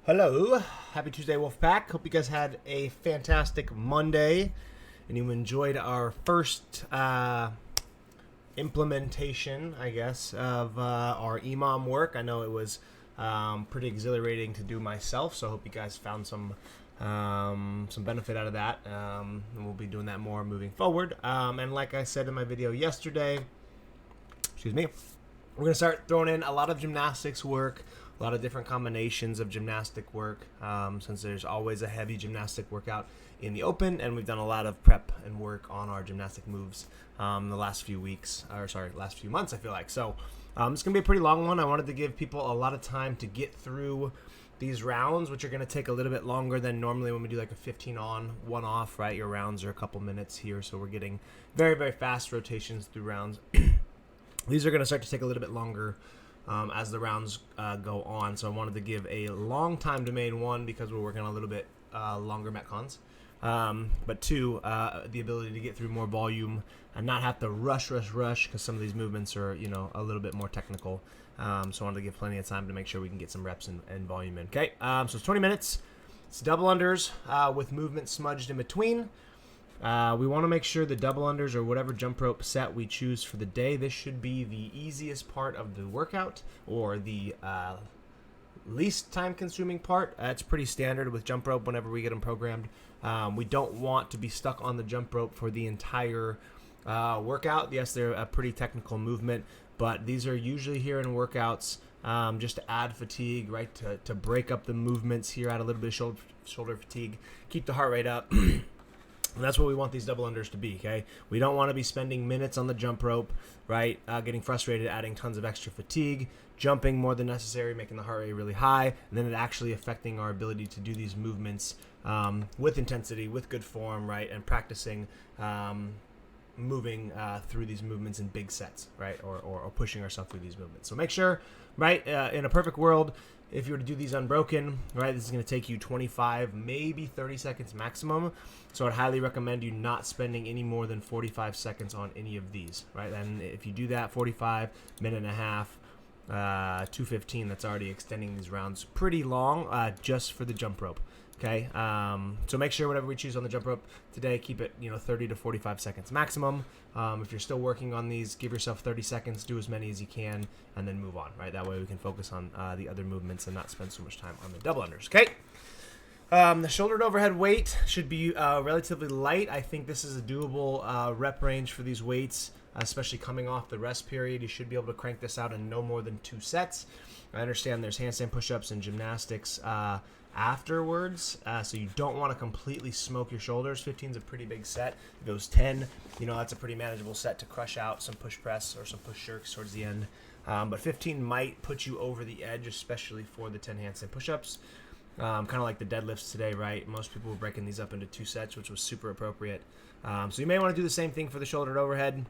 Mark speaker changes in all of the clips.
Speaker 1: Hello, happy Tuesday, Wolfpack. Hope you guys had a fantastic Monday and you enjoyed our first implementation, I guess, of our EMOM work. I know it was pretty exhilarating to do myself, so I hope you guys found some benefit out of that. And we'll be doing that more moving forward. And like I said in my video yesterday, excuse me, we're going to start throwing in a lot of gymnastics work, a lot of different combinations of gymnastic work, since there's always a heavy gymnastic workout in the open, and we've done a lot of prep and work on our gymnastic moves the last few months, I feel like. So it's going to be a pretty long one. I wanted to give people a lot of time to get through these rounds, which are going to take a little bit longer than normally when we do like a 15 on, 1 off, right? Your rounds are a couple minutes here, so we're getting very, very fast rotations through rounds. These are going to start to take a little bit longer as the rounds go on. So I wanted to give a long time to main one because we're working on a little bit longer metcons. But two, the ability to get through more volume and not have to rush because some of these movements are, a little bit more technical. So I wanted to give plenty of time to make sure we can get some reps and volume in. Okay, so it's 20 minutes. It's double unders with movement smudged in between. We want to make sure the double unders or whatever jump rope set we choose for the day, this should be the easiest part of the workout or the least time consuming part. It's pretty standard with jump rope whenever we get them programmed. We don't want to be stuck on the jump rope for the entire workout. Yes, they're a pretty technical movement, but these are usually here in workouts just to add fatigue, right? To break up the movements here, add a little bit of shoulder fatigue, keep the heart rate up. And that's what we want these double unders to be, okay? We don't want to be spending minutes on the jump rope, right? Getting frustrated, adding tons of extra fatigue, jumping more than necessary, making the heart rate really high, and then it actually affecting our ability to do these movements with intensity, with good form, right? And practicing moving through these movements in big sets, right? Or pushing ourselves through these movements. So make sure, right, in a perfect world, if you were to do these unbroken, right, this is going to take you 25, maybe 30 seconds maximum. So I'd highly recommend you not spending any more than 45 seconds on any of these, right? And if you do that, 45, minute and a half, 2:15, that's already extending these rounds pretty long just for the jump rope. Okay, so make sure whatever we choose on the jump rope today, keep it 30 to 45 seconds maximum. If you're still working on these, give yourself 30 seconds, do as many as you can, and then move on. Right, that way we can focus on the other movements and not spend so much time on the double unders. Okay. The shouldered overhead weight should be relatively light. I think this is a doable rep range for these weights, especially coming off the rest period. You should be able to crank this out in no more than 2 sets. I understand there's handstand push-ups and gymnastics afterwards, so you don't want to completely smoke your shoulders. 15 is a pretty big set. If it goes 10, that's a pretty manageable set to crush out some push press or some push jerks towards the end. But 15 might put you over the edge, especially for the 10 handstand push-ups. Kind of like the deadlifts today, right? Most people were breaking these up into 2 sets, which was super appropriate. So you may want to do the same thing for the shouldered overhead,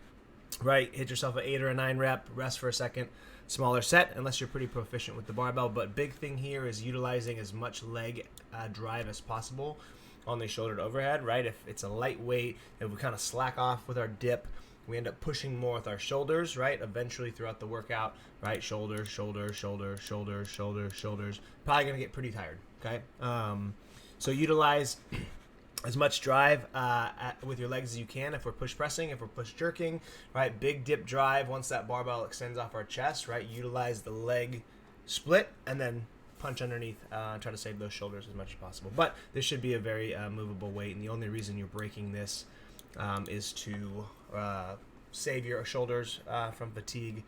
Speaker 1: right? Hit yourself an 8 or a 9 rep, rest for a second. Smaller set, unless you're pretty proficient with the barbell. But big thing here is utilizing as much leg drive as possible on the shouldered overhead, right? If it's a lightweight, if we kind of slack off with our dip, we end up pushing more with our shoulders, right? Eventually throughout the workout, right? Shoulders, shoulders, shoulders, shoulders, shoulders, shoulders. Probably going to get pretty tired, okay? So utilize as much drive with your legs as you can. If we're push pressing, if we're push jerking, right? Big dip drive. Once that barbell extends off our chest, right? Utilize the leg split and then punch underneath. Try to save those shoulders as much as possible. But this should be a very movable weight, and the only reason you're breaking this is to save your shoulders from fatigue,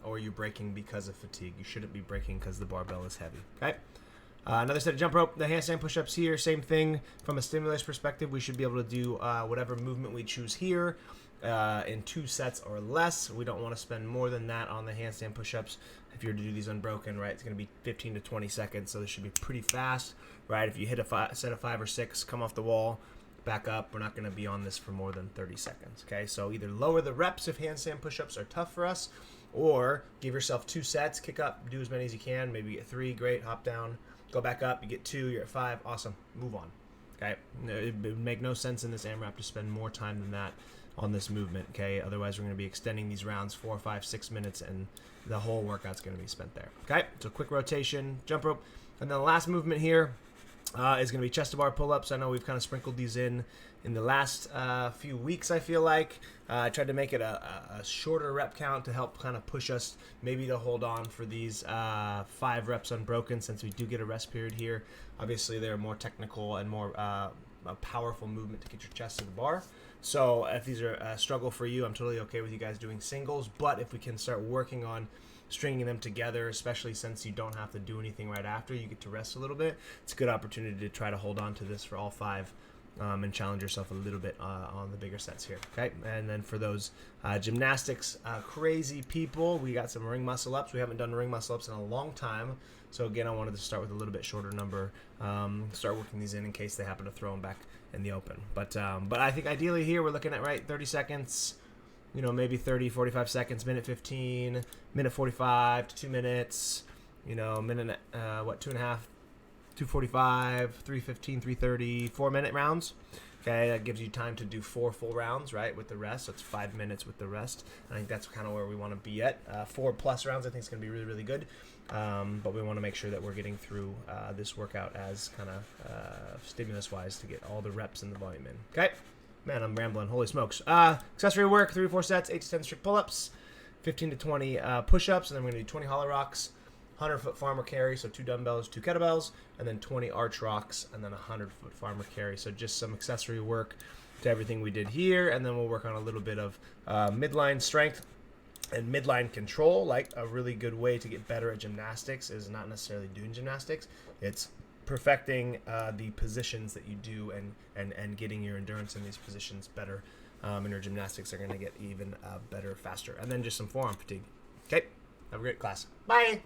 Speaker 1: or you're breaking because of fatigue. You shouldn't be breaking because the barbell is heavy, okay? Another set of jump rope, the handstand push-ups here, same thing. From a stimulus perspective, we should be able to do whatever movement we choose here in 2 sets or less. We don't want to spend more than that on the handstand push-ups. If you're to do these unbroken, right, it's going to be 15 to 20 seconds, so this should be pretty fast, right? If you hit a set of 5 or 6, come off the wall, back up. We're not going to be on this for more than 30 seconds, okay? So either lower the reps if handstand push-ups are tough for us, or give yourself 2 sets, kick up, do as many as you can, maybe get 3, great, hop down, go back up, you get 2, you're at 5, awesome, move on, okay? It would make no sense in this AMRAP to spend more time than that on this movement, okay? Otherwise, we're going to be extending these rounds 4, 5, 6 minutes, and the whole workout's going to be spent there, okay? So quick rotation, jump rope. And then the last movement here is going to be chest to bar pull-ups. I know we've kind of sprinkled these in the last few weeks, I feel like. I tried to make it a shorter rep count to help kind of push us maybe to hold on for these 5 reps unbroken, since we do get a rest period here. Obviously, they're more technical and more a powerful movement to get your chest to the bar. So if these are a struggle for you, I'm totally okay with you guys doing singles. But if we can start working on stringing them together, especially since you don't have to do anything right after, you get to rest a little bit, it's a good opportunity to try to hold on to this for all 5 and challenge yourself a little bit on the bigger sets here. Okay, and then for those gymnastics crazy people, we got some ring muscle ups. We haven't done ring muscle ups in a long time, so again, I wanted to start with a little bit shorter number, start working these in case they happen to throw them back in the open. But I think ideally here we're looking at 30 seconds, maybe 30, 45 seconds, minute 15, minute 45 to 2 minutes, minute, 2.5, 2:45, 3:15, 3:30, 4-minute rounds. Okay, that gives you time to do 4 full rounds, right, with the rest. So it's 5 minutes with the rest. I think that's kind of where we want to be at. 4+ rounds, I think, is going to be really, really good. But we want to make sure that we're getting through this workout as kind of stimulus-wise to get all the reps and the volume in. Okay, man, I'm rambling. Holy smokes. Accessory work: 3 or 4 sets, 8 to 10 strict pull-ups, 15 to 20 push-ups, and then we're going to do 20 hollow rocks. 100-foot farmer carry, so 2 dumbbells, 2 kettlebells, and then 20 arch rocks, and then 100-foot farmer carry. So just some accessory work to everything we did here, and then we'll work on a little bit of midline strength and midline control. Like, a really good way to get better at gymnastics is not necessarily doing gymnastics. It's perfecting the positions that you do and getting your endurance in these positions better, and your gymnastics are going to get even better faster. And then just some forearm fatigue. Okay, have a great class. Bye.